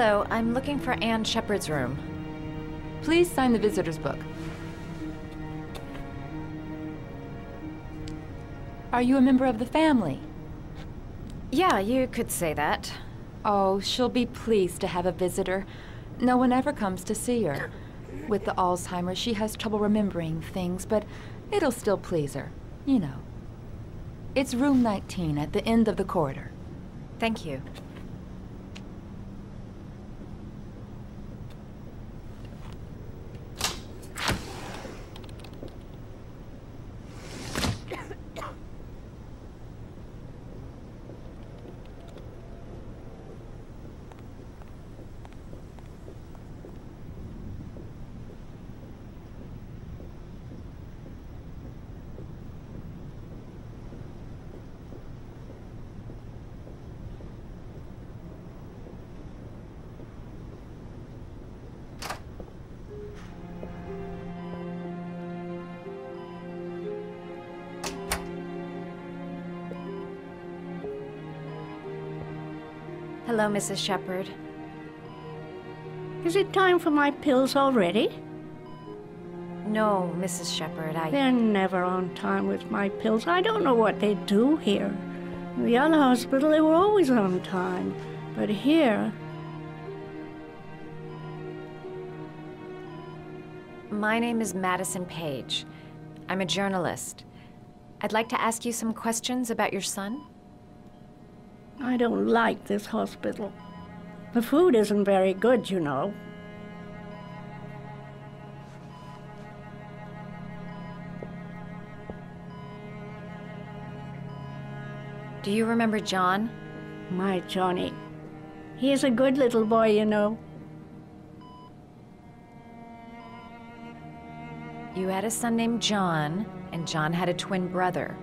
Hello, I'm looking for Ann Sheppard's room. Please sign the visitor's book. Are you a member of the family? Yeah, you could say that. Oh, she'll be pleased to have a visitor. No one ever comes to see her. With the Alzheimer's, she has trouble remembering things, but it'll still please her, you know. It's room 19 at the end of the corridor. Thank you. Hello, Mrs. Sheppard. Is it time for my pills already? No, Mrs. Sheppard, They're never on time with my pills. I don't know what they do here. In the other hospital, they were always on time. But here... My name is Madison Page. I'm a journalist. I'd like to ask you some questions about your son. I don't like this hospital. The food isn't very good, you know. Do you remember John? My Johnny. He is a good little boy, you know. You had a son named John, and John had a twin brother.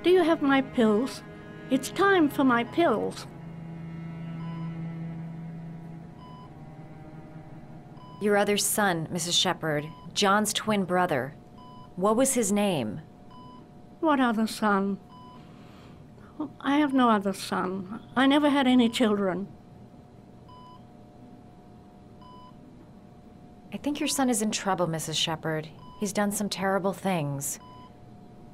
Do you have my pills? It's time for my pills. Your other son, Mrs. Sheppard, John's twin brother. What was his name? What other son? Oh, I have no other son. I never had any children. I think your son is in trouble, Mrs. Sheppard. He's done some terrible things.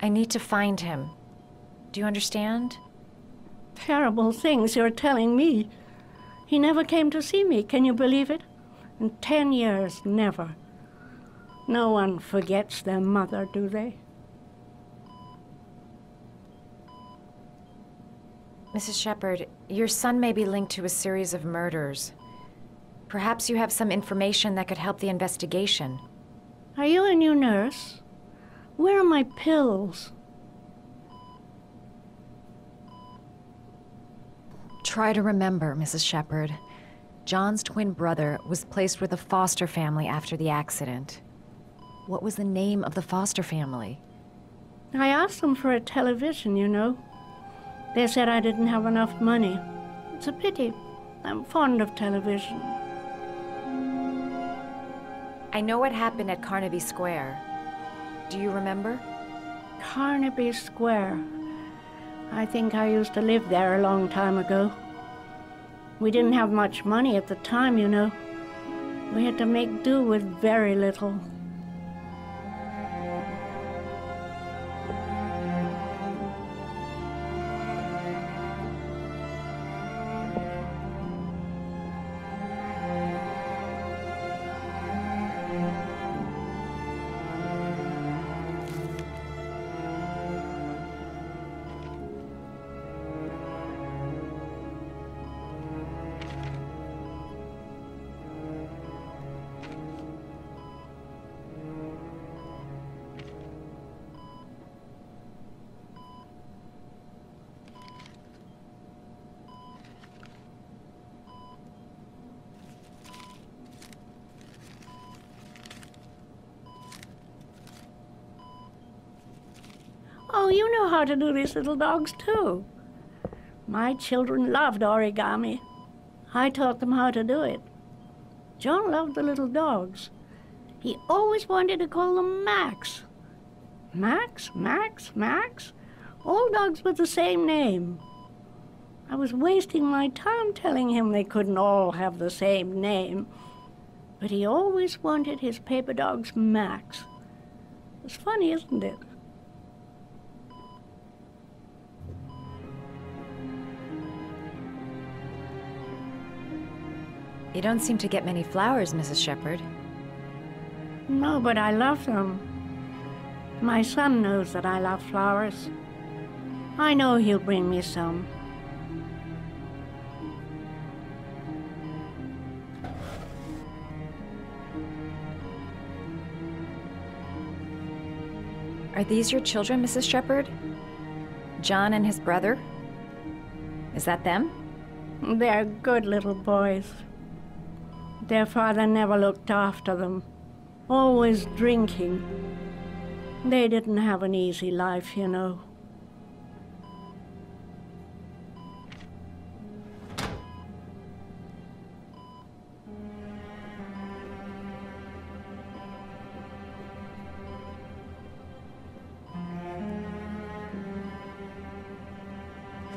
I need to find him. Do you understand? Terrible things you're telling me. He never came to see me, can you believe it? In 10 years, never. No one forgets their mother, do they? Mrs. Sheppard, your son may be linked to a series of murders. Perhaps you have some information that could help the investigation. Are you a new nurse? Where are my pills? Try to remember, Mrs. Sheppard. John's twin brother was placed with a foster family after the accident. What was the name of the foster family? I asked them for a television, you know. They said I didn't have enough money. It's a pity. I'm fond of television. I know what happened at Carnaby Square. Do you remember? Carnaby Square. I think I used to live there a long time ago. We didn't have much money at the time, you know. We had to make do with very little. Oh, you know how to do these little dogs, too. My children loved origami. I taught them how to do it. John loved the little dogs. He always wanted to call them Max. Max, Max, Max. All dogs with the same name. I was wasting my time telling him they couldn't all have the same name. But he always wanted his paper dog's Max. It's funny, isn't it? You don't seem to get many flowers, Mrs. Sheppard. No, but I love them. My son knows that I love flowers. I know he'll bring me some. Are these your children, Mrs. Sheppard? John and his brother? Is that them? They're good little boys. Their father never looked after them, always drinking. They didn't have an easy life, you know.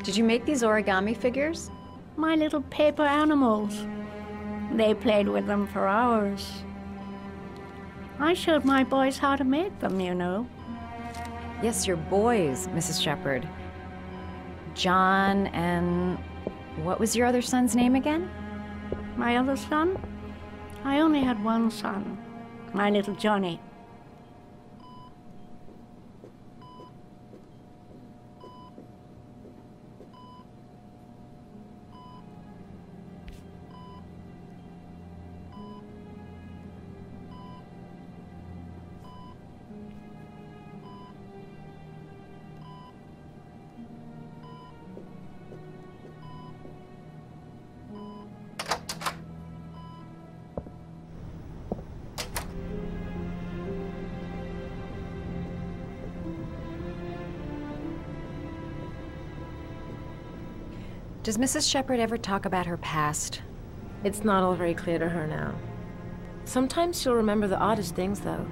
Did you make these origami figures? My little paper animals. They played with them for hours. I showed my boys how to make them, you know. Yes, your boys, Mrs. Sheppard. John and... what was your other son's name again? My other son? I only had one son, my little Johnny. Does Mrs. Sheppard ever talk about her past? It's not all very clear to her now. Sometimes she'll remember the oddest things, though.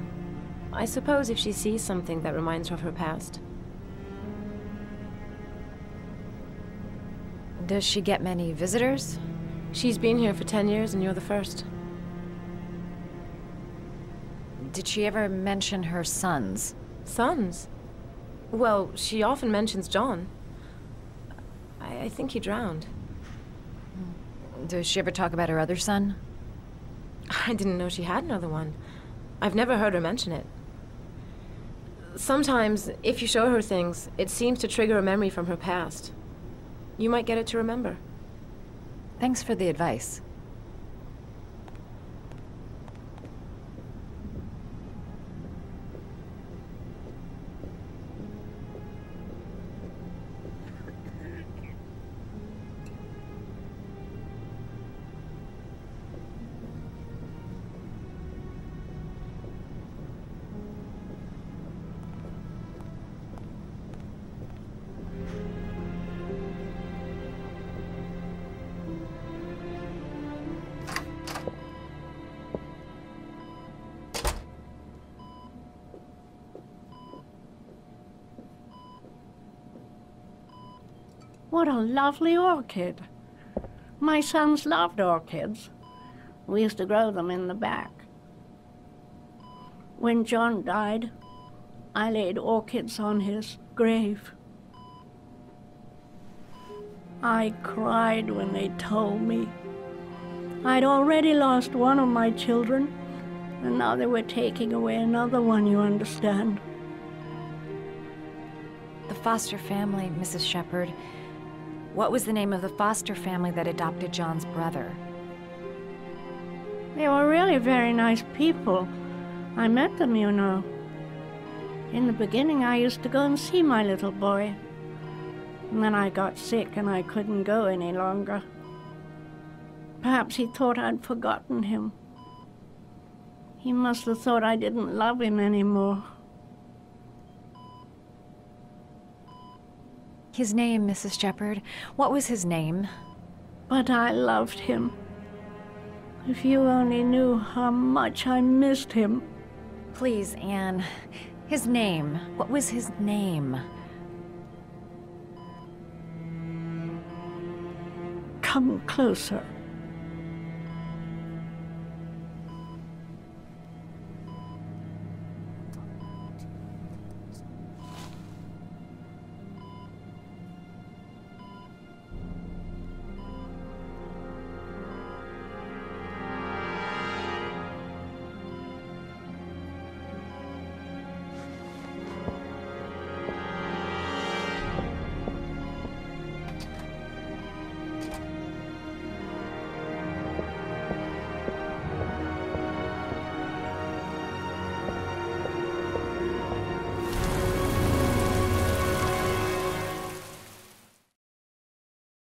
I suppose if she sees something that reminds her of her past. Does she get many visitors? She's been here for 10 years and you're the first. Did she ever mention her sons? Sons? Well, she often mentions John. I think he drowned. Does she ever talk about her other son? I didn't know she had another one. I've never heard her mention it. Sometimes, if you show her things, it seems to trigger a memory from her past. You might get it to remember. Thanks for the advice. What a lovely orchid. My sons loved orchids. We used to grow them in the back. When John died, I laid orchids on his grave. I cried when they told me. I'd already lost one of my children, and now they were taking away another one, you understand. The foster family, Mrs. Sheppard. What was the name of the foster family that adopted John's brother? They were really very nice people. I met them, you know. In the beginning, I used to go and see my little boy. And then I got sick and I couldn't go any longer. Perhaps he thought I'd forgotten him. He must have thought I didn't love him anymore. His name, Mrs. Sheppard. What was his name? But I loved him. If you only knew how much I missed him. Please, Anne. His name. What was his name? Come closer.